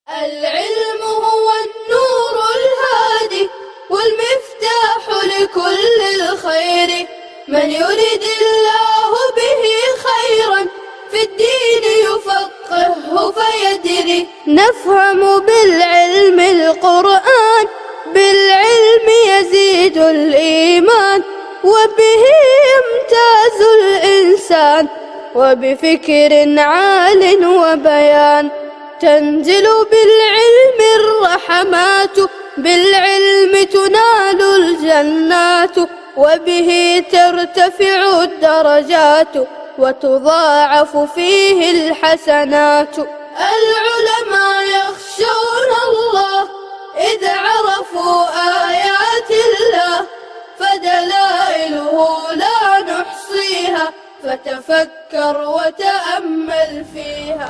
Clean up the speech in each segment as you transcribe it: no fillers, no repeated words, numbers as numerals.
العلم هو النور الهادي والمفتاح لكل الخير من يريد الله به خيرا في الدين يفقهه فيدري نفهم بالعلم القرآن بالعلم يزيد الإيمان وبه يمتاز الإنسان وبفكر عال وبيان تنزل بالعلم الرحمات بالعلم تنال الجنات وبه ترتفع الدرجات وتضاعف فيه الحسنات العلماء يخشون الله إذ عرفوا آيات الله فدلائله لا نحصيها فتفكر وتأمل فيها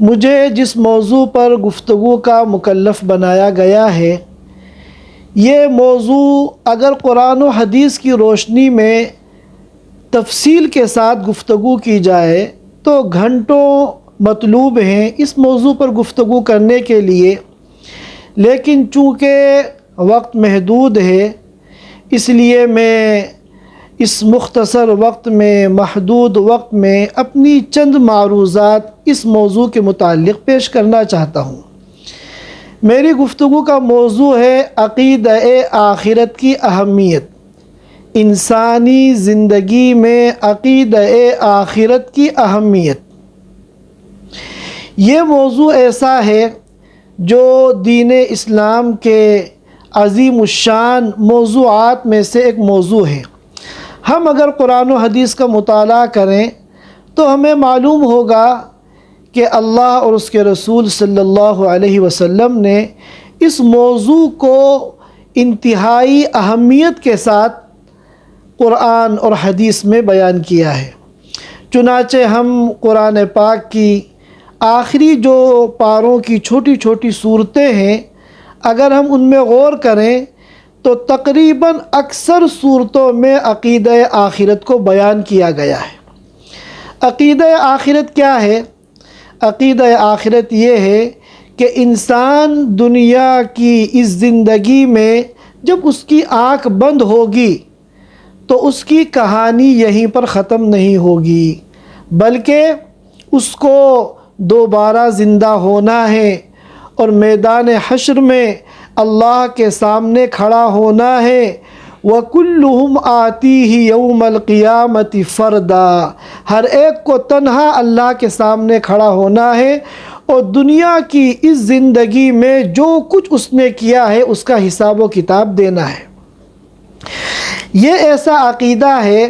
مجھے جس موضوع پر گفتگو کا مکلف بنایا گیا ہے، یہ موضوع اگر قرآن و حدیث کی روشنی میں تفصیل کے ساتھ گفتگو کی جائے تو گھنٹوں مطلوب ہیں اس موضوع پر گفتگو کرنے کے لیے، لیکن چونکہ وقت محدود ہے اس لیے میں اس مختصر وقت میں، محدود وقت میں اپنی چند معروضات اس موضوع کے متعلق پیش کرنا چاہتا ہوں۔ میری گفتگو کا موضوع ہے عقیدہ آخرت کی اہمیت، انسانی زندگی میں عقیدہ آخرت کی اہمیت۔ یہ موضوع ایسا ہے جو دین اسلام کے عظیم الشان موضوعات میں سے ایک موضوع ہے۔ ہم اگر قرآن و حدیث کا مطالعہ کریں تو ہمیں معلوم ہوگا کہ اللہ اور اس کے رسول صلی اللہ علیہ وسلم نے اس موضوع کو انتہائی اہمیت کے ساتھ قرآن اور حدیث میں بیان کیا ہے۔ چنانچہ ہم قرآن پاک کی آخری جو پاروں کی چھوٹی چھوٹی صورتیں ہیں، اگر ہم ان میں غور کریں تو تقریباً اکثر صورتوں میں عقیدہ آخرت کو بیان کیا گیا ہے۔ عقیدہ آخرت کیا ہے؟ عقیدہ آخرت یہ ہے کہ انسان دنیا کی اس زندگی میں جب اس کی آنکھ بند ہوگی تو اس کی کہانی یہیں پر ختم نہیں ہوگی، بلکہ اس کو دوبارہ زندہ ہونا ہے اور میدان حشر میں اللہ کے سامنے کھڑا ہونا ہے۔ وَكُلُّهُمْ آتِيهِ يَوْمَ الْقِيَامَةِ فَرْدًا، ہر ایک کو تنہا اللہ کے سامنے کھڑا ہونا ہے اور دنیا کی اس زندگی میں جو کچھ اس نے کیا ہے اس کا حساب و کتاب دینا ہے۔ یہ ایسا عقیدہ ہے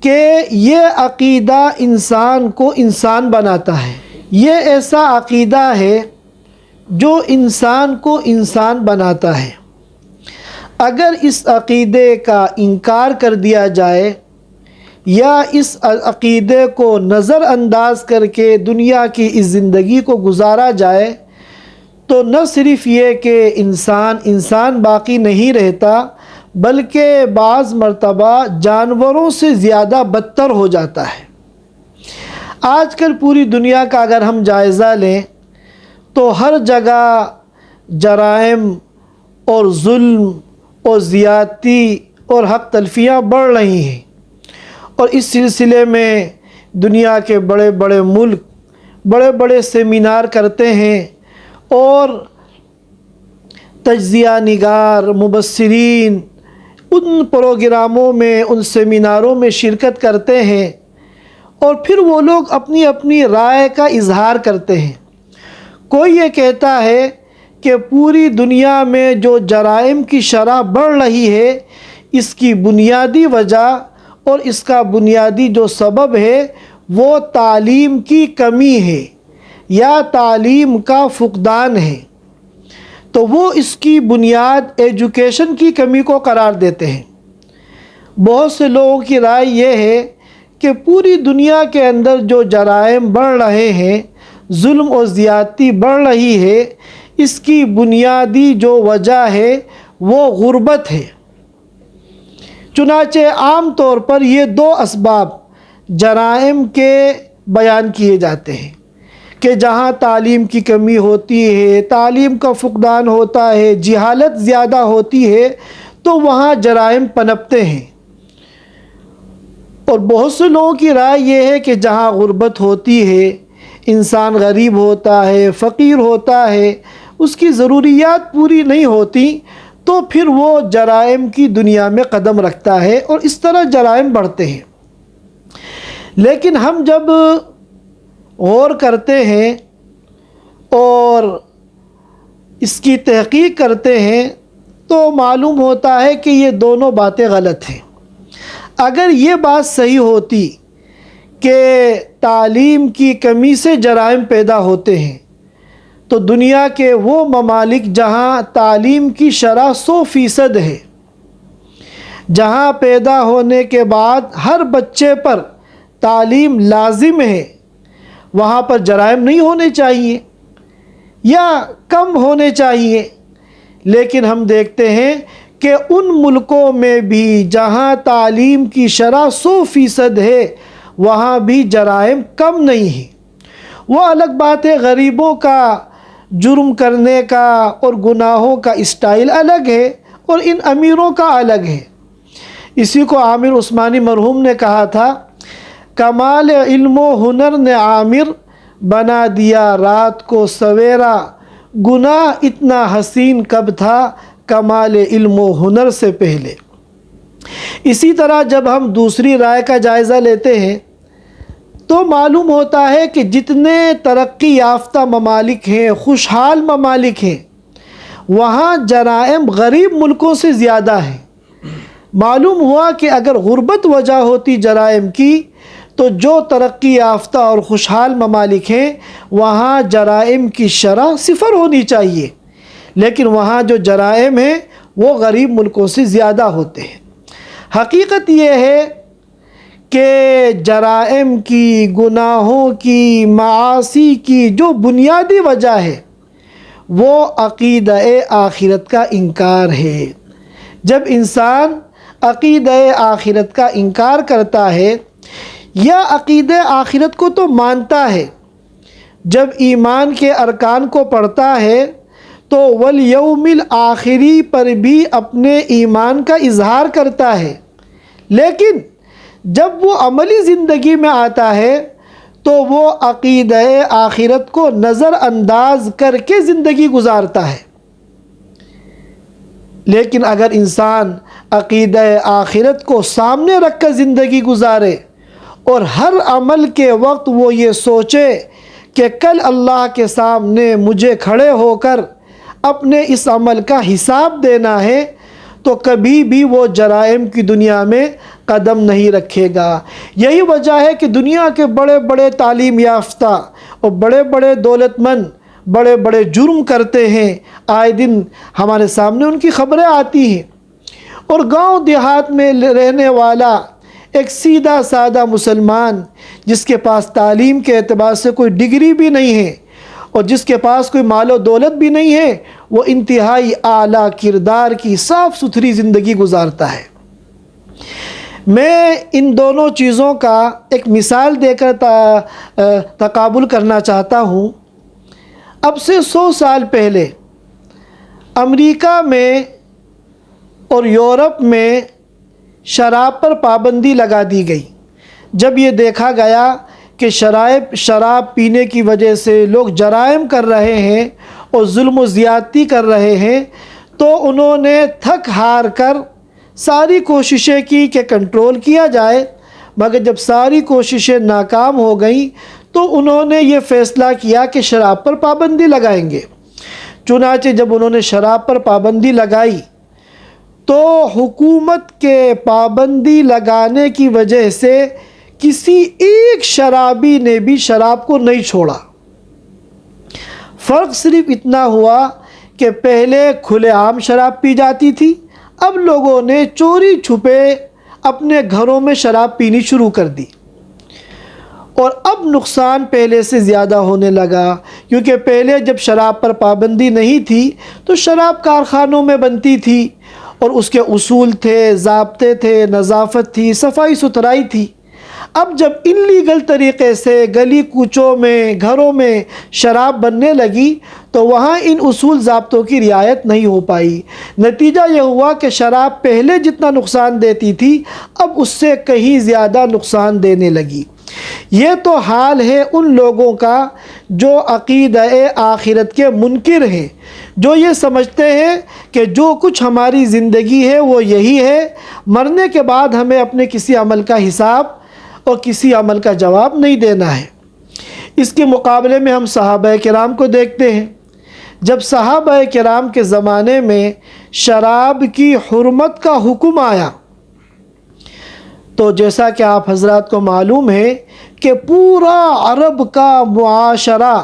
کہ یہ عقیدہ انسان کو انسان بناتا ہے، یہ ایسا عقیدہ ہے جو انسان کو انسان بناتا ہے۔ اگر اس عقیدے کا انکار کر دیا جائے یا اس عقیدے کو نظر انداز کر کے دنیا کی اس زندگی کو گزارا جائے تو نہ صرف یہ کہ انسان باقی نہیں رہتا، بلکہ بعض مرتبہ جانوروں سے زیادہ بدتر ہو جاتا ہے۔ آج کل پوری دنیا کا اگر ہم جائزہ لیں تو ہر جگہ جرائم اور ظلم اور زیادتی اور حق تلفیاں بڑھ رہی ہیں، اور اس سلسلے میں دنیا کے بڑے بڑے ملک بڑے بڑے سیمینار کرتے ہیں اور تجزیہ نگار مبصرین ان پروگراموں میں، ان سیمیناروں میں شرکت کرتے ہیں اور پھر وہ لوگ اپنی اپنی رائے کا اظہار کرتے ہیں۔ کوئی یہ کہتا ہے کہ پوری دنیا میں جو جرائم کی شرح بڑھ رہی ہے اس کی بنیادی وجہ اور اس کا بنیادی جو سبب ہے وہ تعلیم کی کمی ہے یا تعلیم کا فقدان ہے، تو وہ اس کی بنیاد ایجوکیشن کی کمی کو قرار دیتے ہیں۔ بہت سے لوگوں کی رائے یہ ہے کہ پوری دنیا کے اندر جو جرائم بڑھ رہے ہیں، ظلم و زیادتی بڑھ رہی ہے، اس کی بنیادی جو وجہ ہے وہ غربت ہے۔ چنانچہ عام طور پر یہ دو اسباب جرائم کے بیان کیے جاتے ہیں کہ جہاں تعلیم کی کمی ہوتی ہے، تعلیم کا فقدان ہوتا ہے، جہالت زیادہ ہوتی ہے تو وہاں جرائم پنپتے ہیں۔ اور بہت سے لوگوں کی رائے یہ ہے کہ جہاں غربت ہوتی ہے، انسان غریب ہوتا ہے، فقیر ہوتا ہے، اس کی ضروریات پوری نہیں ہوتی تو پھر وہ جرائم کی دنیا میں قدم رکھتا ہے اور اس طرح جرائم بڑھتے ہیں۔ لیکن ہم جب غور کرتے ہیں اور اس کی تحقیق کرتے ہیں تو معلوم ہوتا ہے کہ یہ دونوں باتیں غلط ہیں۔ اگر یہ بات صحیح ہوتی کہ تعلیم کی کمی سے جرائم پیدا ہوتے ہیں تو دنیا کے وہ ممالک جہاں تعلیم کی شرح 100% ہے، جہاں پیدا ہونے کے بعد ہر بچے پر تعلیم لازم ہے، وہاں پر جرائم نہیں ہونے چاہیے یا کم ہونے چاہیے، لیکن ہم دیکھتے ہیں کہ ان ملکوں میں بھی جہاں تعلیم کی شرح 100% ہے وہاں بھی جرائم کم نہیں ہیں۔ وہ الگ بات ہے، غریبوں کا جرم کرنے کا اور گناہوں کا اسٹائل الگ ہے اور ان امیروں کا الگ ہے۔ اسی کو عامر عثمانی مرحوم نے کہا تھا، کمال علم و ہنر نے عامر بنا دیا رات کو سویرا، گناہ اتنا حسین کب تھا کمال علم و ہنر سے پہلے۔ اسی طرح جب ہم دوسری رائے کا جائزہ لیتے ہیں تو معلوم ہوتا ہے کہ جتنے ترقی یافتہ ممالک ہیں، خوشحال ممالک ہیں، وہاں جرائم غریب ملکوں سے زیادہ ہیں۔ معلوم ہوا کہ اگر غربت وجہ ہوتی جرائم کی تو جو ترقی یافتہ اور خوشحال ممالک ہیں وہاں جرائم کی شرح 0 ہونی چاہیے، لیکن وہاں جو جرائم ہیں وہ غریب ملکوں سے زیادہ ہوتے ہیں۔ حقیقت یہ ہے کہ جرائم کی، گناہوں کی، معاصی کی جو بنیادی وجہ ہے وہ عقیدہ آخرت کا انکار ہے۔ جب انسان عقیدہ آخرت کا انکار کرتا ہے یا عقیدہ آخرت کو تو مانتا ہے، جب ایمان کے ارکان کو پڑھتا ہے تو والیوم الآخری پر بھی اپنے ایمان کا اظہار کرتا ہے، لیکن جب وہ عملی زندگی میں آتا ہے تو وہ عقیدہ آخرت کو نظر انداز کر کے زندگی گزارتا ہے۔ لیکن اگر انسان عقیدہ آخرت کو سامنے رکھ کر زندگی گزارے اور ہر عمل کے وقت وہ یہ سوچے کہ کل اللہ کے سامنے مجھے کھڑے ہو کر اپنے اس عمل کا حساب دینا ہے، تو کبھی بھی وہ جرائم کی دنیا میں قدم نہیں رکھے گا۔ یہی وجہ ہے کہ دنیا کے بڑے بڑے تعلیم یافتہ اور بڑے بڑے دولت مند بڑے بڑے جرم کرتے ہیں، آئے دن ہمارے سامنے ان کی خبریں آتی ہیں، اور گاؤں دیہات میں رہنے والا ایک سیدھا سادہ مسلمان جس کے پاس تعلیم کے اعتبار سے کوئی ڈگری بھی نہیں ہے اور جس کے پاس کوئی مال و دولت بھی نہیں ہے، وہ انتہائی اعلیٰ کردار کی صاف ستھری زندگی گزارتا ہے۔ میں ان دونوں چیزوں کا ایک مثال دے کر تقابل کرنا چاہتا ہوں۔ اب سے 100 سال پہلے امریکہ میں اور یورپ میں شراب پر پابندی لگا دی گئی۔ جب یہ دیکھا گیا کہ شراب پینے کی وجہ سے لوگ جرائم کر رہے ہیں اور ظلم و زیادتی کر رہے ہیں، تو انہوں نے تھک ہار کر ساری کوششیں کی کہ کنٹرول کیا جائے، مگر جب ساری کوششیں ناکام ہو گئیں تو انہوں نے یہ فیصلہ کیا کہ شراب پر پابندی لگائیں گے۔ چنانچہ جب انہوں نے شراب پر پابندی لگائی تو حکومت کے پابندی لگانے کی وجہ سے کسی ایک شرابی نے بھی شراب کو نہیں چھوڑا۔ فرق صرف اتنا ہوا کہ پہلے کھلے عام شراب پی جاتی تھی، اب لوگوں نے چوری چھپے اپنے گھروں میں شراب پینی شروع کر دی، اور اب نقصان پہلے سے زیادہ ہونے لگا، کیونکہ پہلے جب شراب پر پابندی نہیں تھی تو شراب کارخانوں میں بنتی تھی اور اس کے اصول تھے، ضابطے تھے، نظافت تھی، صفائی ستھرائی تھی۔ اب جب انلیگل طریقے سے گلی کوچوں میں، گھروں میں شراب بننے لگی تو وہاں ان اصول ضابطوں کی رعایت نہیں ہو پائی۔ نتیجہ یہ ہوا کہ شراب پہلے جتنا نقصان دیتی تھی اب اس سے کہیں زیادہ نقصان دینے لگی۔ یہ تو حال ہے ان لوگوں کا جو عقیدہ آخرت کے منکر ہیں، جو یہ سمجھتے ہیں کہ جو کچھ ہماری زندگی ہے وہ یہی ہے، مرنے کے بعد ہمیں اپنے کسی عمل کا حساب اور کسی عمل کا جواب نہیں دینا ہے۔ اس کے مقابلے میں ہم صحابہ کرام کو دیکھتے ہیں۔ جب صحابہ کرام کے زمانے میں شراب کی حرمت کا حکم آیا تو جیسا کہ آپ حضرات کو معلوم ہے کہ پورا عرب کا معاشرہ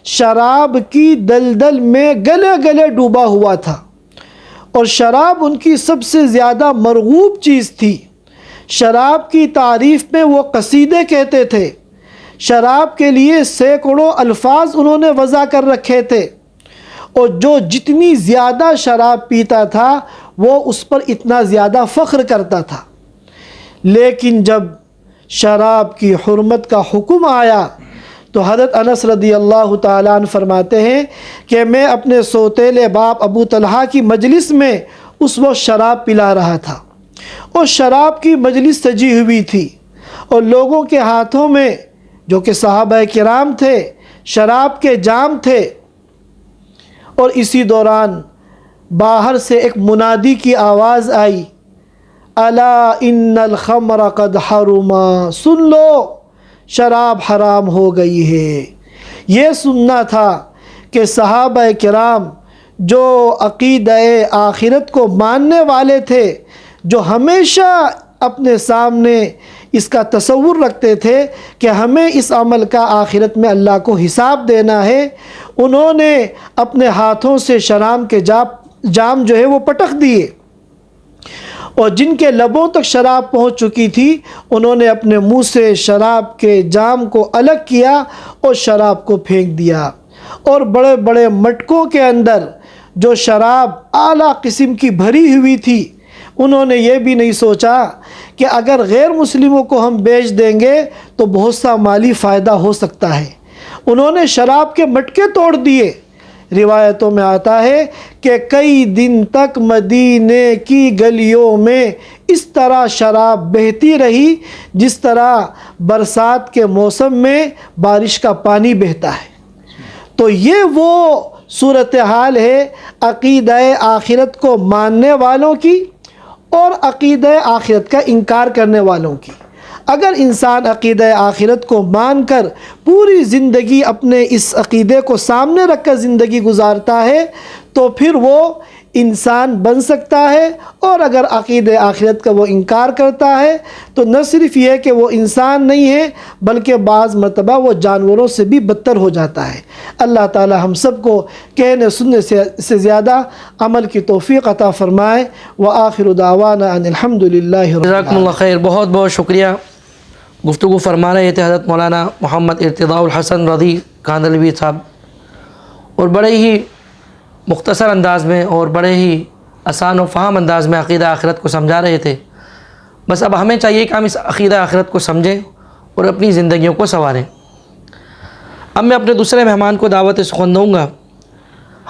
شراب کی دلدل میں گلے گلے ڈوبا ہوا تھا، اور شراب ان کی سب سے زیادہ مرغوب چیز تھی۔ شراب کی تعریف میں وہ قصیدے کہتے تھے، شراب کے لیے سینکڑوں الفاظ انہوں نے وضع کر رکھے تھے، اور جو جتنی زیادہ شراب پیتا تھا وہ اس پر اتنا زیادہ فخر کرتا تھا۔ لیکن جب شراب کی حرمت کا حکم آیا تو حضرت انس رضی اللہ تعالیٰ عنہ فرماتے ہیں کہ میں اپنے سوتیلے باپ ابو طلحہ کی مجلس میں اس وقت شراب پلا رہا تھا، اور شراب کی مجلس سجی ہوئی تھی، اور لوگوں کے ہاتھوں میں جو کہ صحابہ کرام تھے شراب کے جام تھے، اور اسی دوران باہر سے ایک منادی کی آواز آئی، الا ان الخمر قد حرما، سن لو شراب حرام ہو گئی ہے۔ یہ سننا تھا کہ صحابہ کرام جو عقیدہ آخرت کو ماننے والے تھے، جو ہمیشہ اپنے سامنے اس کا تصور رکھتے تھے کہ ہمیں اس عمل کا آخرت میں اللہ کو حساب دینا ہے، انہوں نے اپنے ہاتھوں سے شراب کے جام جو ہے وہ پٹخ دیے، اور جن کے لبوں تک شراب پہنچ چکی تھی انہوں نے اپنے منہ سے شراب کے جام کو الگ کیا اور شراب کو پھینک دیا، اور بڑے بڑے مٹکوں کے اندر جو شراب اعلیٰ قسم کی بھری ہوئی تھی، انہوں نے یہ بھی نہیں سوچا کہ اگر غیر مسلموں کو ہم بیچ دیں گے تو بہت سا مالی فائدہ ہو سکتا ہے، انہوں نے شراب کے مٹکے توڑ دیے۔ روایتوں میں آتا ہے کہ کئی دن تک مدینے کی گلیوں میں اس طرح شراب بہتی رہی جس طرح برسات کے موسم میں بارش کا پانی بہتا ہے۔ تو یہ وہ صورتحال ہے عقیدہ آخرت کو ماننے والوں کی اور عقیدہ آخرت کا انکار کرنے والوں کی۔ اگر انسان عقیدہ آخرت کو مان کر پوری زندگی اپنے اس عقیدے کو سامنے رکھ کر زندگی گزارتا ہے تو پھر وہ انسان بن سکتا ہے، اور اگر عقیدہ آخرت کا وہ انکار کرتا ہے تو نہ صرف یہ کہ وہ انسان نہیں ہے بلکہ بعض مرتبہ وہ جانوروں سے بھی بدتر ہو جاتا ہے۔ اللہ تعالی ہم سب کو کہنے سننے سے زیادہ عمل کی توفیق عطا فرمائے۔ وآخر دعوانا ان الحمد للہ رب جزاکم العالمین۔ اللہ خیر، بہت بہت شکریہ۔ گفتگو فرما رہے تھے حضرت مولانا محمد ارتضاء الحسن رضی کاندھلوی صاحب، اور بڑے ہی مختصر انداز میں اور بڑے ہی آسان و فہم انداز میں عقیدہ آخرت کو سمجھا رہے تھے۔ بس اب ہمیں چاہیے کہ ہم اس عقیدہ آخرت کو سمجھیں اور اپنی زندگیوں کو سنواریں۔ اب میں اپنے دوسرے مہمان کو دعوت سخن دوں گا۔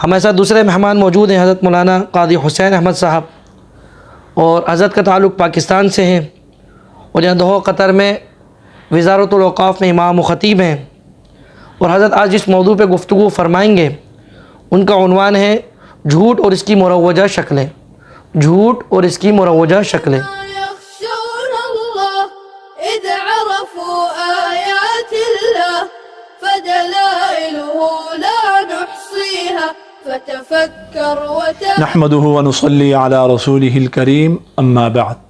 ہمارے ساتھ دوسرے مہمان موجود ہیں حضرت مولانا قاضی حسین احمد صاحب، اور حضرت کا تعلق پاکستان سے ہیں، اور یہاں دوحہ قطر میں وزارت الاوقاف میں امام و خطیب ہیں، اور حضرت آج جس موضوع پہ گفتگو فرمائیں گے ان کا عنوان ہے جھوٹ اور اس کی مروجہ شکلیں۔ جھوٹ اور اس کی مروجہ شکلیں۔ يخشون الله إذ عرفوا آيات الله فدلائله لا نحصيها فتفكر وتأمل نحمده ونصلي على رسوله الكريم اما بعد۔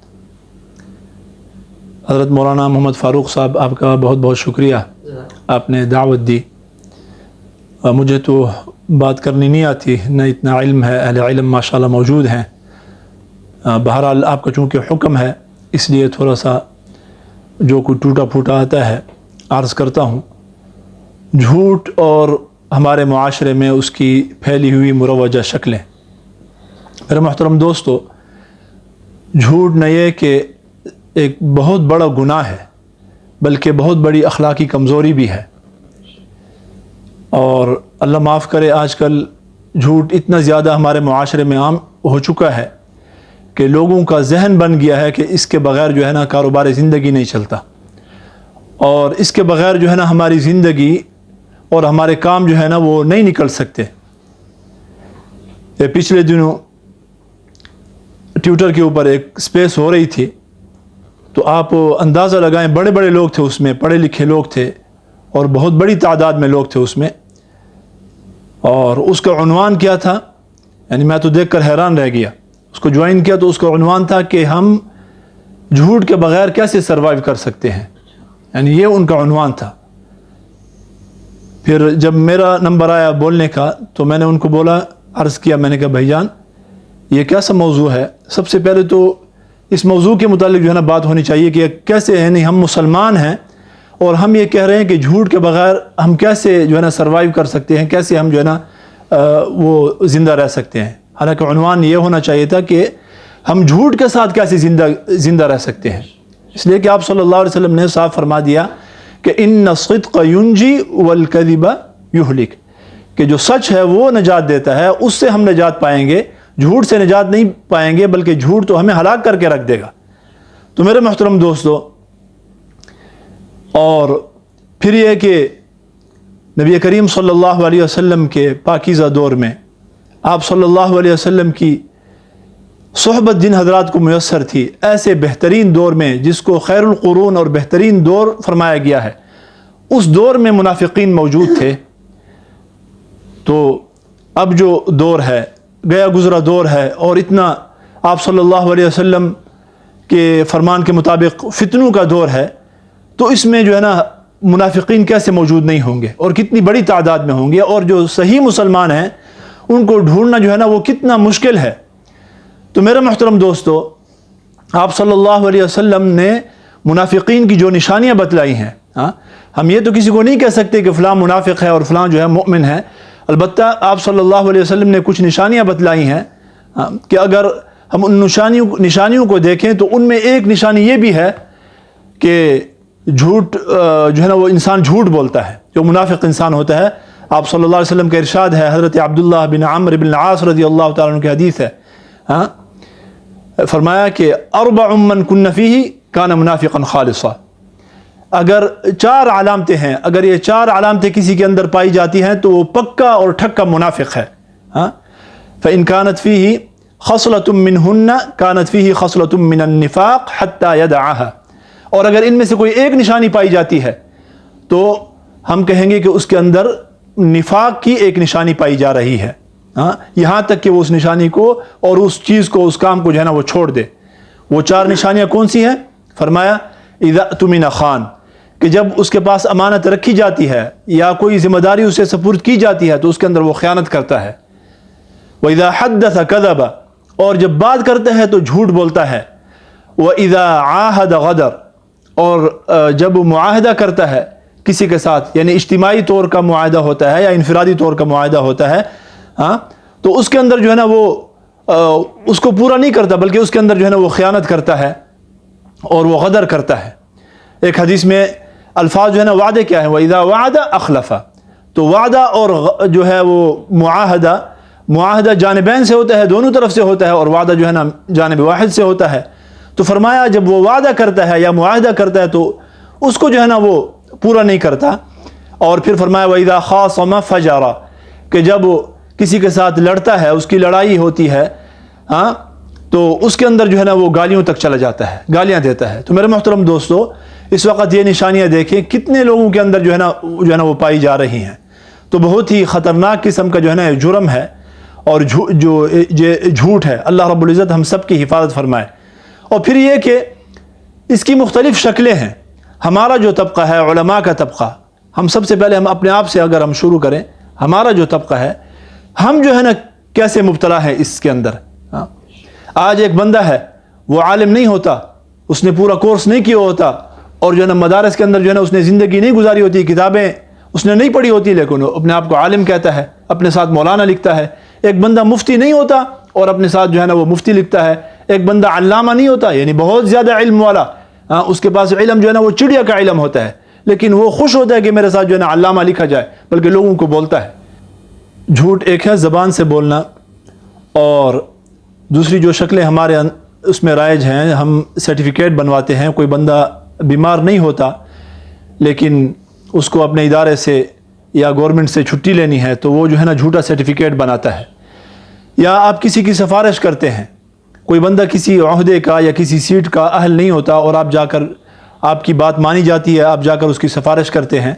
حضرت مولانا محمد فاروق صاحب، آپ کا بہت بہت شکریہ، آپ نے دعوت دی۔ مجھے تو بات کرنی نہیں آتی، نہ اتنا علم ہے، اہل علم ماشاءاللہ موجود ہیں۔ بہرحال آپ کا چونکہ حکم ہے اس لیے تھوڑا سا جو کوئی ٹوٹا پھوٹا آتا ہے عرض کرتا ہوں۔ جھوٹ اور ہمارے معاشرے میں اس کی پھیلی ہوئی مروجہ شکلیں۔ میرے محترم دوستو، جھوٹ نہ یہ کہ ایک بہت بڑا گناہ ہے بلکہ بہت بڑی اخلاقی کمزوری بھی ہے، اور اللہ معاف کرے آج کل جھوٹ اتنا زیادہ ہمارے معاشرے میں عام ہو چکا ہے کہ لوگوں کا ذہن بن گیا ہے کہ اس کے بغیر جو ہے نا کاروبار زندگی نہیں چلتا، اور اس کے بغیر جو ہے نا ہماری زندگی اور ہمارے کام جو ہے نا وہ نہیں نکل سکتے۔ پچھلے دنوں ٹویٹر کے اوپر ایک سپیس ہو رہی تھی، تو آپ اندازہ لگائیں بڑے بڑے لوگ تھے اس میں، پڑھے لکھے لوگ تھے، اور بہت بڑی تعداد میں لوگ تھے اس میں، اور اس کا عنوان کیا تھا، یعنی میں تو دیکھ کر حیران رہ گیا۔ اس کو جوائن کیا تو اس کا عنوان تھا کہ ہم جھوٹ کے بغیر کیسے سروائیو کر سکتے ہیں، یعنی یہ ان کا عنوان تھا۔ پھر جب میرا نمبر آیا بولنے کا تو میں نے ان کو بولا، عرض کیا، میں نے کہا بھائی جان یہ کیسا موضوع ہے؟ سب سے پہلے تو اس موضوع کے متعلق جو ہے نا بات ہونی چاہیے کہ کیسے، یعنی ہم مسلمان ہیں اور ہم یہ کہہ رہے ہیں کہ جھوٹ کے بغیر ہم کیسے جو ہے نا سروائیو کر سکتے ہیں، کیسے ہم جو ہے نا وہ زندہ رہ سکتے ہیں. حالانکہ عنوان یہ ہونا چاہیے تھا کہ ہم جھوٹ کے ساتھ کیسے زندہ رہ سکتے ہیں. اس لیے کہ آپ صلی اللہ علیہ وسلم نے صاف فرما دیا کہ ان الصدق ینجی والکذب یہلک، کہ جو سچ ہے وہ نجات دیتا ہے، اس سے ہم نجات پائیں گے، جھوٹ سے نجات نہیں پائیں گے، بلکہ جھوٹ تو ہمیں ہلاک کر کے رکھ دے گا. تو میرے محترم دوستو، اور پھر یہ کہ نبی کریم صلی اللہ علیہ وسلم کے پاکیزہ دور میں آپ صلی اللہ علیہ وسلم کی صحبت جن حضرات کو میسر تھی، ایسے بہترین دور میں جس کو خیر القرون اور بہترین دور فرمایا گیا ہے، اس دور میں منافقین موجود تھے. تو اب جو دور ہے، گیا گزرا دور ہے، اور اتنا آپ صلی اللہ علیہ وسلم کے فرمان کے مطابق فتنوں کا دور ہے، تو اس میں جو ہے نا منافقین کیسے موجود نہیں ہوں گے، اور کتنی بڑی تعداد میں ہوں گے، اور جو صحیح مسلمان ہیں ان کو ڈھونڈنا جو ہے نا وہ کتنا مشکل ہے. تو میرے محترم دوستو، آپ صلی اللہ علیہ وسلم نے منافقین کی جو نشانیاں بتلائی ہیں، ہم یہ تو کسی کو نہیں کہہ سکتے کہ فلاں منافق ہے اور فلاں جو ہے مؤمن ہے، البتہ آپ صلی اللہ علیہ وسلم نے کچھ نشانیاں بتلائی ہیں کہ اگر ہم ان نشانیوں کو دیکھیں تو ان میں ایک نشانی یہ بھی ہے کہ جھوٹ جو ہے نا وہ انسان جھوٹ بولتا ہے، جو منافق انسان ہوتا ہے. آپ صلی اللہ علیہ وسلم کا ارشاد ہے، حضرت عبداللہ بن عمرو بن العاص رضی اللہ تعالیٰ عنہ کی حدیث ہے، فرمایا کہ اربع من کن فیہ کان منافقا خالصا. اگر 4 علامتیں ہیں، اگر یہ 4 علامتیں کسی کے اندر پائی جاتی ہیں تو وہ پکا اور ٹھکا منافق ہے. فإن كانت فيه خصلة منهن كانت فيه خصلة من النفاق حتى يدعها. اور اگر ان میں سے کوئی ایک نشانی پائی جاتی ہے تو ہم کہیں گے کہ اس کے اندر نفاق کی ایک نشانی پائی جا رہی ہے، یہاں تک کہ وہ اس نشانی کو اور اس چیز کو، اس کام کو جو ہے نا وہ چھوڑ دے. وہ 4 نشانیاں کون سی ہیں؟ فرمایا اذا اؤتمن خان، کہ جب اس کے پاس امانت رکھی جاتی ہے یا کوئی ذمہ داری اسے سپرد کی جاتی ہے تو اس کے اندر وہ خیانت کرتا ہے. وَإِذَا حَدَّثَ كَذَبَ، اور جب بات کرتا ہے تو جھوٹ بولتا ہے. وَإِذَا عَاهَدَ غَدَرَ، اور جب معاہدہ کرتا ہے کسی کے ساتھ، یعنی اجتماعی طور کا معاہدہ ہوتا ہے یا انفرادی طور کا معاہدہ ہوتا ہے، تو اس کے اندر جو ہے نا وہ اس کو پورا نہیں کرتا، بلکہ اس کے اندر جو ہے نا وہ خیانت کرتا ہے اور وہ غدر کرتا ہے. ایک حدیث میں الفاظ جو ہے نا وعدے کیا ہے، وَإِذَا وَعَدَ أَخْلَفَ. تو وعدہ اور جو ہے وہ معاہدہ جانبین سے ہوتا ہے، دونوں طرف سے ہوتا ہے، اور وعدہ جو ہے نا جانب واحد سے ہوتا ہے. تو فرمایا جب وہ وعدہ کرتا ہے یا معاہدہ کرتا ہے تو اس کو جو ہے نا وہ پورا نہیں کرتا. اور پھر فرمایا وَإِذَا خَاصَمَ فَجَرَ، کہ جب کسی کے ساتھ لڑتا ہے، اس کی لڑائی ہوتی ہے، تو اس کے اندر جو ہے نا وہ گالیوں تک چلا جاتا ہے، گالیاں دیتا ہے. تو میرے محترم دوستو، اس وقت یہ نشانیاں دیکھیں کتنے لوگوں کے اندر جو ہے نا وہ پائی جا رہی ہیں. تو بہت ہی خطرناک قسم کا جو ہے نا جرم ہے، اور جو جھوٹ ہے. اللہ رب العزت ہم سب کی حفاظت فرمائے. اور پھر یہ کہ اس کی مختلف شکلیں ہیں. ہمارا جو طبقہ ہے، علماء کا طبقہ، ہم سب سے پہلے ہم اپنے آپ سے اگر ہم شروع کریں، ہمارا جو طبقہ ہے، ہم جو ہے نا کیسے مبتلا ہے اس کے اندر. آج ایک بندہ ہے، وہ عالم نہیں ہوتا، اس نے پورا کورس نہیں کیا ہوتا، اور جو ہے نا مدارس کے اندر جو ہے نا اس نے زندگی نہیں گزاری ہوتی، کتابیں اس نے نہیں پڑھی ہوتی، لیکن وہ اپنے آپ کو عالم کہتا ہے، اپنے ساتھ مولانا لکھتا ہے. ایک بندہ مفتی نہیں ہوتا اور اپنے ساتھ جو ہے نا وہ مفتی لکھتا ہے. ایک بندہ علامہ نہیں ہوتا، یعنی بہت زیادہ علم والا، اس کے پاس علم جو ہے نا وہ چڑیا کا علم ہوتا ہے، لیکن وہ خوش ہوتا ہے کہ میرے ساتھ جو ہے نا علامہ لکھا جائے، بلکہ لوگوں کو بولتا ہے. جھوٹ ایک ہے زبان سے بولنا، اور دوسری جو شکلیں ہمارے اس میں رائج ہیں، ہم سرٹیفکیٹ بنواتے ہیں. کوئی بندہ بیمار نہیں ہوتا لیکن اس کو اپنے ادارے سے یا گورنمنٹ سے چھٹی لینی ہے تو وہ جو ہے نا جھوٹا سرٹیفکیٹ بناتا ہے. یا آپ کسی کی سفارش کرتے ہیں، کوئی بندہ کسی عہدے کا یا کسی سیٹ کا اہل نہیں ہوتا، اور آپ جا کر، آپ کی بات مانی جاتی ہے، آپ جا کر اس کی سفارش کرتے ہیں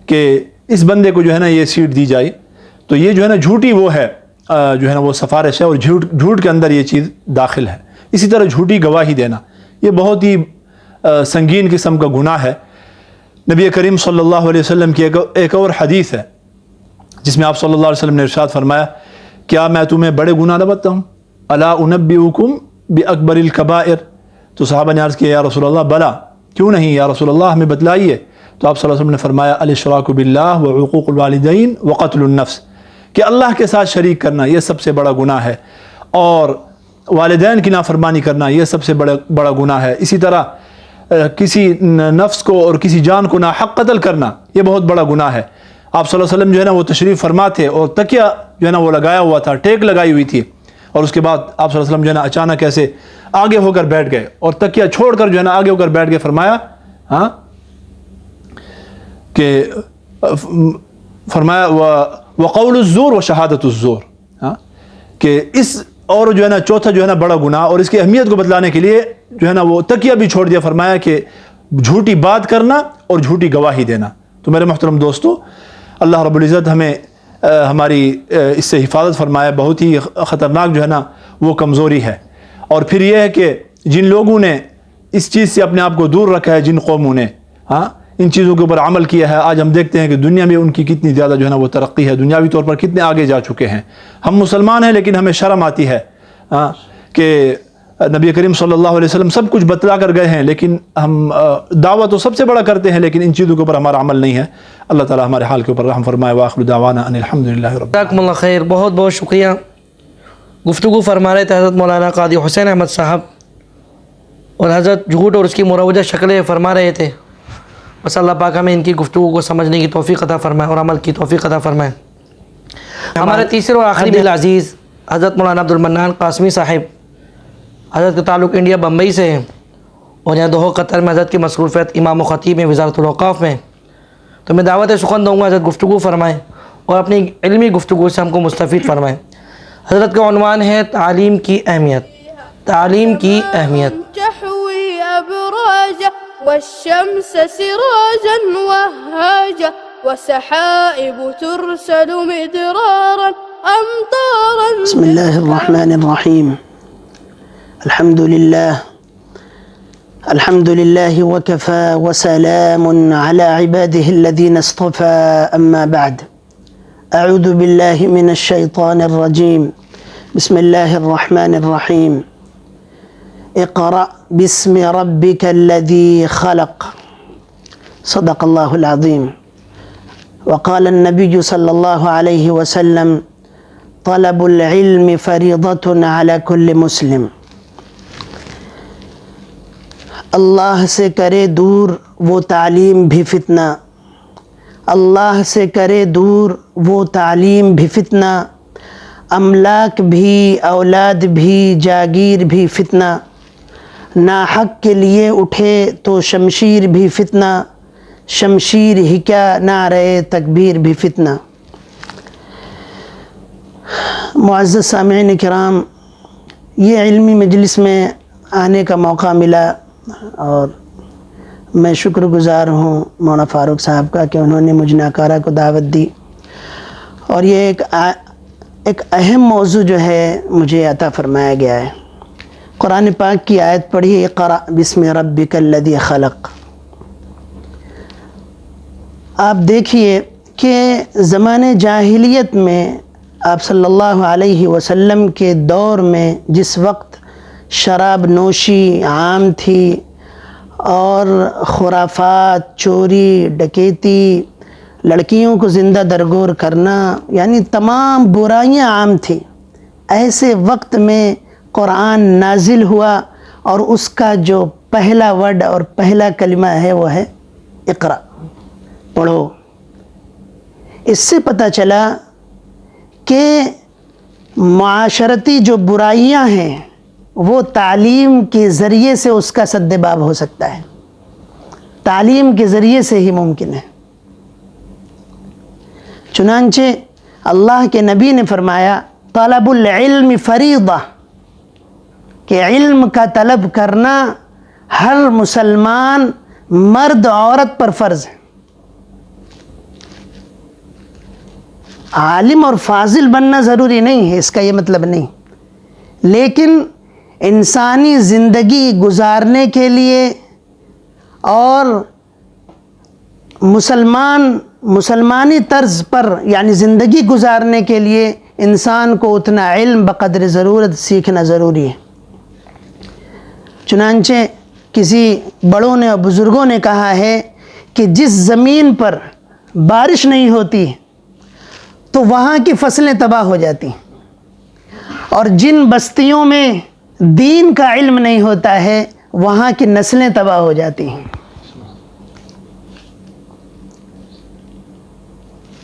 کہ اس بندے کو جو ہے نا یہ سیٹ دی جائے. تو یہ جو ہے نا جھوٹی وہ ہے، جو ہے نا وہ سفارش ہے، اور جھوٹ کے اندر یہ چیز داخل ہے. اسی طرح جھوٹی گواہی دینا، یہ بہت ہی سنگین قسم کا گناہ ہے. نبی کریم صلی اللہ علیہ وسلم کی ایک اور حدیث ہے جس میں آپ صلی اللہ علیہ وسلم نے ارشاد فرمایا، کیا میں تمہیں بڑے گناہ نہ بتاؤں؟ الا انبئکم باکبر الکبائر. تو صحابہ نے عرض کیا یا رسول اللہ بلا، کیوں نہیں یا رسول اللہ، ہمیں بتلائیے. تو آپ صلی اللہ علیہ وسلم نے فرمایا الاشراک باللہ و عقوق الوالدین و قتل النفس، کہ اللہ کے ساتھ شریک کرنا یہ سب سے بڑا گناہ ہے، اور والدین کی نافرمانی کرنا یہ سب سے بڑا گناہ ہے۔ اسی طرح کسی نفس کو اور کسی جان کو ناحق قتل کرنا یہ بہت بڑا گناہ ہے۔ آپ صلی اللہ علیہ وسلم جو ہے نا وہ تشریف فرما تھے اور تکیہ جو ہے نا وہ لگایا ہوا تھا، ٹیک لگائی ہوئی تھی، اور اس کے بعد آپ صلی اللہ علیہ وسلم جو ہے نا اچانک ایسے آگے ہو کر بیٹھ گئے اور تکیہ چھوڑ کر جو ہے نا آگے ہو کر بیٹھ گئے، فرمایا وقول الزور و شہادت الزور، کہ اس اور جو ہے نا چوتھا جو ہے نا بڑا گناہ، اور اس کی اہمیت کو بتلانے کے لیے جو ہے نا وہ تکیہ بھی چھوڑ دیا، فرمایا کہ جھوٹی بات کرنا اور جھوٹی گواہی دینا۔ تو میرے محترم دوستو، اللہ رب العزت ہمیں ہماری اس سے حفاظت فرمائے۔ بہت ہی خطرناک جو ہے نا وہ کمزوری ہے، اور پھر یہ ہے کہ جن لوگوں نے اس چیز سے اپنے آپ کو دور رکھا ہے، جن قوموں نے ان چیزوں کے اوپر عمل کیا ہے، آج ہم دیکھتے ہیں کہ دنیا میں ان کی کتنی زیادہ جو ہے نا وہ ترقی ہے، دنیاوی طور پر کتنے آگے جا چکے ہیں۔ ہم مسلمان ہیں لیکن ہمیں شرم آتی ہے کہ نبی کریم صلی اللہ علیہ وسلم سب کچھ بتلا کر گئے ہیں، لیکن ہم دعوت تو سب سے بڑا کرتے ہیں، لیکن ان چیزوں کے اوپر ہمارا عمل نہیں ہے۔ اللہ تعالی ہمارے حال کے اوپر رحم فرمائے۔ وآخر دعوانا ان الحمدللہ رب جزاکم اللہ خیر، بہت بہت شکریہ۔ گفتگو فرما رہے تھے حضرت مولانا قاضی حسین احمد صاحب، اور حضرت جھوٹ اور اس کی مروجہ شکلیں فرما رہے تھے۔ بس اللہ پاک ہمیں ان کی گفتگو کو سمجھنے کی توفیق عطا فرمائے اور عمل کی توفیق عطا فرمائے۔ ہمارے تیسرے اور آخری دل عزیز حضرت مولانا عبد المنان قاسمی صاحب، حضرت کا تعلق انڈیا بمبئی سے ہے، اور یہاں دوحہ قطر میں حضرت کی مصروفیت امام و خطیب میں وزارت الاوقاف میں، تو میں دعوت سخن دوں گا حضرت گفتگو فرمائیں اور اپنی علمی گفتگو سے ہم کو مستفید فرمائیں۔ حضرت کا عنوان ہے تعلیم کی اہمیت۔ تعلیم کی اہمیت۔ تحوي أبراجا والشمس سراجا وهاجا وسحائب ترسل مدرارا أمطارا بسم الله الرحمن الرحيم. الحمد لله وكفى وسلام على عباده الذين اصطفى، أما بعد. أعوذ بالله من الشيطان الرجيم. بسم الله الرحمن الرحيم. اقرأ باسم ربك الذي خلق. صدق الله العظيم. وقال النبي صلى الله عليه وسلم: طلب العلم فريضة على كل مسلم. اللہ سے کرے دور وہ تعلیم بھی فتنہ، اللہ سے کرے دور وہ تعلیم بھی فتنہ، املاک بھی اولاد بھی جاگیر بھی فتنہ، ناحق کے لیے اٹھے تو شمشیر بھی فتنہ، شمشیر ہی کیا نعرہ تکبیر بھی فتنہ۔ معزز سامعین کرام، یہ علمی مجلس میں آنے کا موقع ملا، اور میں شکر گزار ہوں مولانا فاروق صاحب کا کہ انہوں نے مجھ ناکارہ کو دعوت دی، اور یہ ایک اہم موضوع جو ہے مجھے عطا فرمایا گیا ہے۔ قرآن پاک کی آیت پڑھی، اقرأ بسم ربک الذی خلق۔ آپ دیکھیے کہ زمانے جاہلیت میں آپ صلی اللہ علیہ وسلم کے دور میں جس وقت شراب نوشی عام تھی اور خرافات، چوری، ڈکیتی، لڑکیوں کو زندہ درگور کرنا، یعنی تمام برائیاں عام تھیں، ایسے وقت میں قرآن نازل ہوا، اور اس کا جو پہلا ورڈ اور پہلا کلمہ ہے وہ ہے اقرأ، پڑھو۔ اس سے پتہ چلا کہ معاشرتی جو برائیاں ہیں وہ تعلیم کے ذریعے سے اس کا سد باب ہو سکتا ہے، تعلیم کے ذریعے سے ہی ممکن ہے۔ چنانچہ اللہ کے نبی نے فرمایا طلب العلم فریضہ، کہ علم کا طلب کرنا ہر مسلمان مرد عورت پر فرض ہے۔ عالم اور فاضل بننا ضروری نہیں ہے، اس کا یہ مطلب نہیں، لیکن انسانی زندگی گزارنے کے لیے اور مسلمانی طرز پر یعنی زندگی گزارنے کے لیے انسان کو اتنا علم بقدر ضرورت سیکھنا ضروری ہے۔ چنانچہ کسی بڑوں نے اور بزرگوں نے کہا ہے کہ جس زمین پر بارش نہیں ہوتی تو وہاں کی فصلیں تباہ ہو جاتی ہیں، اور جن بستیوں میں دین کا علم نہیں ہوتا ہے وہاں کی نسلیں تباہ ہو جاتی ہیں۔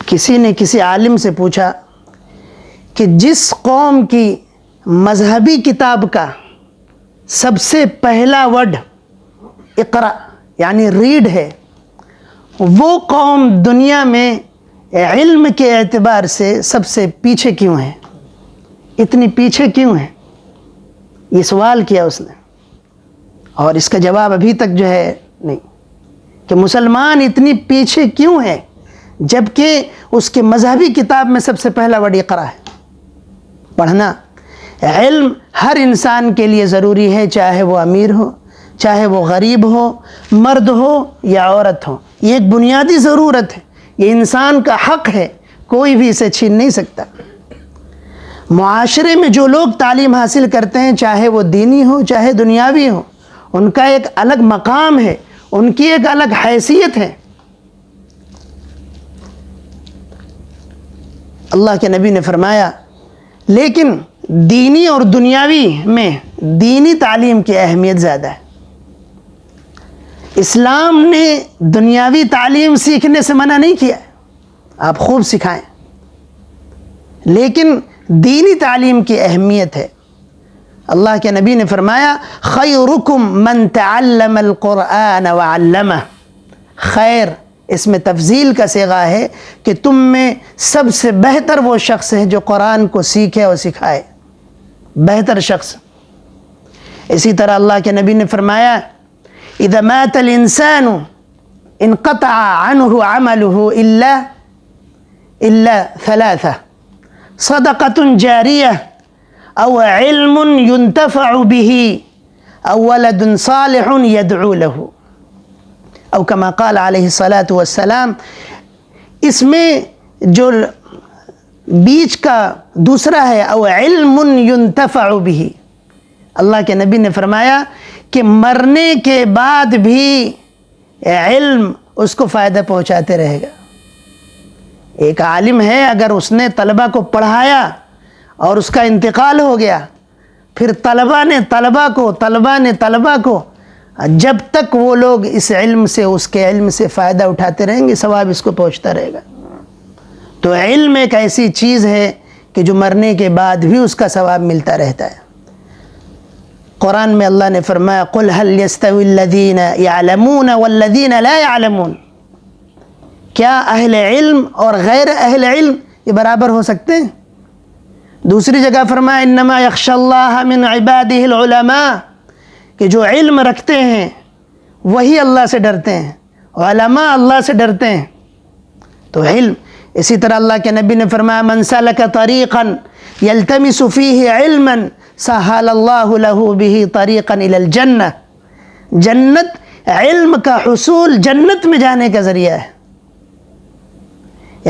کسی نے کسی عالم سے پوچھا کہ جس قوم کی مذہبی کتاب کا سب سے پہلا ورڈ اقرا یعنی ریڈ ہے، وہ قوم دنیا میں علم کے اعتبار سے سب سے پیچھے کیوں ہے؟ اتنی پیچھے کیوں ہے؟ یہ سوال کیا اس نے، اور اس کا جواب ابھی تک جو ہے نہیں، کہ مسلمان اتنی پیچھے کیوں ہے جبکہ اس کے مذہبی کتاب میں سب سے پہلا ورڈ اقرا ہے۔ پڑھنا علم ہر انسان کے لیے ضروری ہے، چاہے وہ امیر ہو، چاہے وہ غریب ہو، مرد ہو یا عورت ہو، یہ ایک بنیادی ضرورت ہے، یہ انسان کا حق ہے، کوئی بھی اسے چھین نہیں سکتا۔ معاشرے میں جو لوگ تعلیم حاصل کرتے ہیں، چاہے وہ دینی ہو چاہے دنیاوی ہو، ان کا ایک الگ مقام ہے، ان کی ایک الگ حیثیت ہے۔ اللہ کے نبی نے فرمایا لیکن دینی اور دنیاوی میں دینی تعلیم کی اہمیت زیادہ ہے۔ اسلام نے دنیاوی تعلیم سیکھنے سے منع نہیں کیا، آپ خوب سکھائیں، لیکن دینی تعلیم کی اہمیت ہے۔ اللہ کے نبی نے فرمایا خیرکم من تعلم القرآن وعلمہ، خیر اس میں تفضیل کا صیغہ ہے کہ تم میں سب سے بہتر وہ شخص ہے جو قرآن کو سیکھے اور سکھائے، بہتر شخص۔ اسی طرح اللہ کے نبی نے فرمایا اذا مات الانسان انقطع عنه عمله الا ثلاثة صدقة جارية او علم ينتفع به او ولد صالح يدعو له، او کما قال علیہ الصلاۃ والسلام۔ اس میں جو بیچ کا دوسرا ہے او علم ينتفع به، اللہ کے نبی نے فرمایا کہ مرنے کے بعد بھی علم اس کو فائدہ پہنچاتے رہے گا۔ ایک عالم ہے، اگر اس نے طلبہ کو پڑھایا اور اس کا انتقال ہو گیا، پھر طلبہ نے طلبہ کو جب تک وہ لوگ اس علم سے، اس کے علم سے فائدہ اٹھاتے رہیں گے، ثواب اس کو پہنچتا رہے گا۔ تو علم ایک ایسی چیز ہے کہ جو مرنے کے بعد بھی اس کا ثواب ملتا رہتا ہے۔ قرآن میں اللہ نے فرمایا قل هل يستوي الذين يعلمون والذين لا يعلمون، کیا اہل علم اور غیر اہل علم یہ برابر ہو سکتے ہیں؟ دوسری جگہ فرمایا انما يخشى الله من عباده العلماء، کہ جو علم رکھتے ہیں وہی اللہ سے ڈرتے ہیں، علماء اللہ سے ڈرتے ہیں۔ تو علم، اسی طرح اللہ کے نبی نے فرمایا من سلک طریقا یلتمس فیہ علما سہل اللہ لہ بہ طریقا الی الجنہ، جنت، علم کا حصول جنت میں جانے کا ذریعہ ہے۔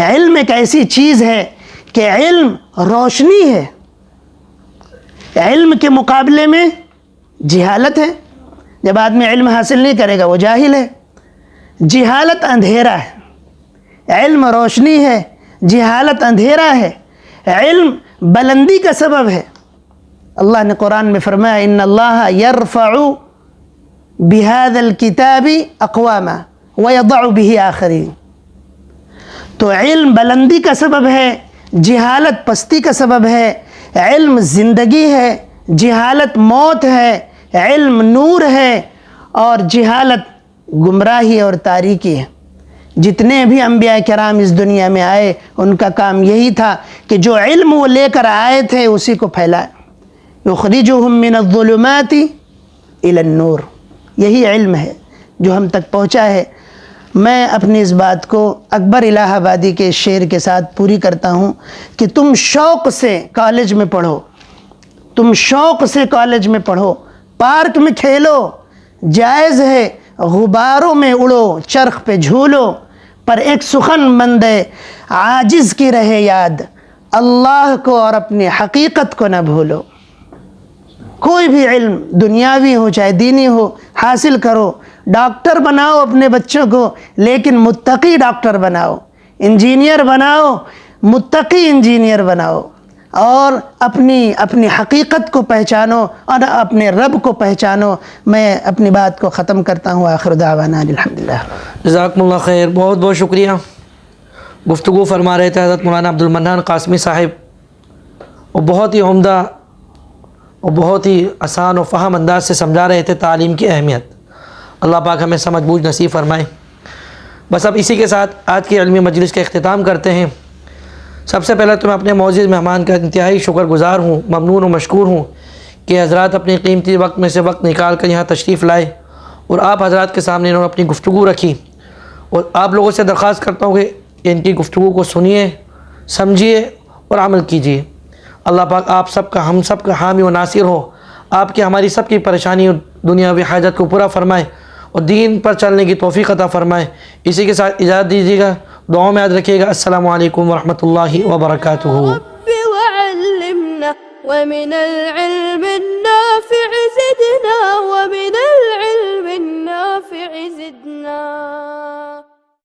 علم ایک ایسی چیز ہے کہ علم روشنی ہے، علم کے مقابلے میں جہالت ہے۔ جب آدمی علم حاصل نہیں کرے گا وہ جاہل ہے۔ جہالت اندھیرا ہے، علم روشنی ہے، جہالت اندھیرا ہے۔ علم بلندی کا سبب ہے۔ اللہ نے قرآن میں فرمایا ان اللہ یرفع بہذا الکتاب اقواما ویضع بہ آخرین۔ تو علم بلندی کا سبب ہے، جہالت پستی کا سبب ہے۔ علم زندگی ہے، جہالت موت ہے۔ علم نور ہے اور جہالت گمراہی اور تاریکی ہے۔ جتنے بھی انبیاء کرام اس دنیا میں آئے ان کا کام یہی تھا کہ جو علم وہ لے کر آئے تھے اسی کو پھیلائے۔ یخرجہم من الظلمات الی النور، یہی علم ہے جو ہم تک پہنچا ہے۔ میں اپنی اس بات کو اکبر الہ آبادی کے شعر کے ساتھ پوری کرتا ہوں کہ تم شوق سے کالج میں پڑھو، تم شوق سے کالج میں پڑھو، پارک میں کھیلو، جائز ہے غباروں میں اڑو، چرخ پہ جھولو، پر ایک سخن مندے عاجز کی رہے یاد، اللہ کو اور اپنی حقیقت کو نہ بھولو۔ کوئی بھی علم دنیاوی ہو چاہے دینی ہو حاصل کرو. ڈاکٹر بناؤ اپنے بچوں کو لیکن متقی ڈاکٹر بناؤ. انجینئر بناؤ متقی انجینئر بناؤ. اور اپنی حقیقت کو پہچانو اور اپنے رب کو پہچانو. میں اپنی بات کو ختم کرتا ہوں. آخر دعوانا الحمدللہ. جزاکم اللہ خیر. بہت بہت شکریہ. گفتگو فرما رہے تھے حضرت مولانا عبد المنان قاسمی صاحب، وہ بہت ہی عمدہ اور بہت ہی آسان و فہم انداز سے سمجھا رہے تھے تعلیم کی اہمیت. اللہ پاک ہمیں سمجھ بوجھ نصیب فرمائے. بس اب اسی کے ساتھ آج کی علمی مجلس کا اختتام کرتے ہیں. سب سے پہلے تو میں اپنے معزز مہمان کا انتہائی شکر گزار ہوں، ممنون و مشکور ہوں کہ حضرات اپنے قیمتی وقت میں سے وقت نکال کر یہاں تشریف لائے اور آپ حضرات کے سامنے انہوں نے اپنی گفتگو رکھی. اور آپ لوگوں سے درخواست کرتا ہوں کہ ان کی گفتگو کو سنیے، سمجھیے اور عمل کیجیے. اللہ پاک آپ سب کا، ہم سب کا حامی و ناصر ہو. آپ کی ہماری سب کی پریشانی اور دنیاوی حاجت کو پورا فرمائے اور دین پر چلنے کی توفیق عطا فرمائے. اسی کے ساتھ اجازت دیجیے گا. دعاؤں میں یاد رکھیے گا. السلام علیکم ورحمۃ اللہ وبرکاتہ. رب وعلمنا ومن العلم النافع زدنا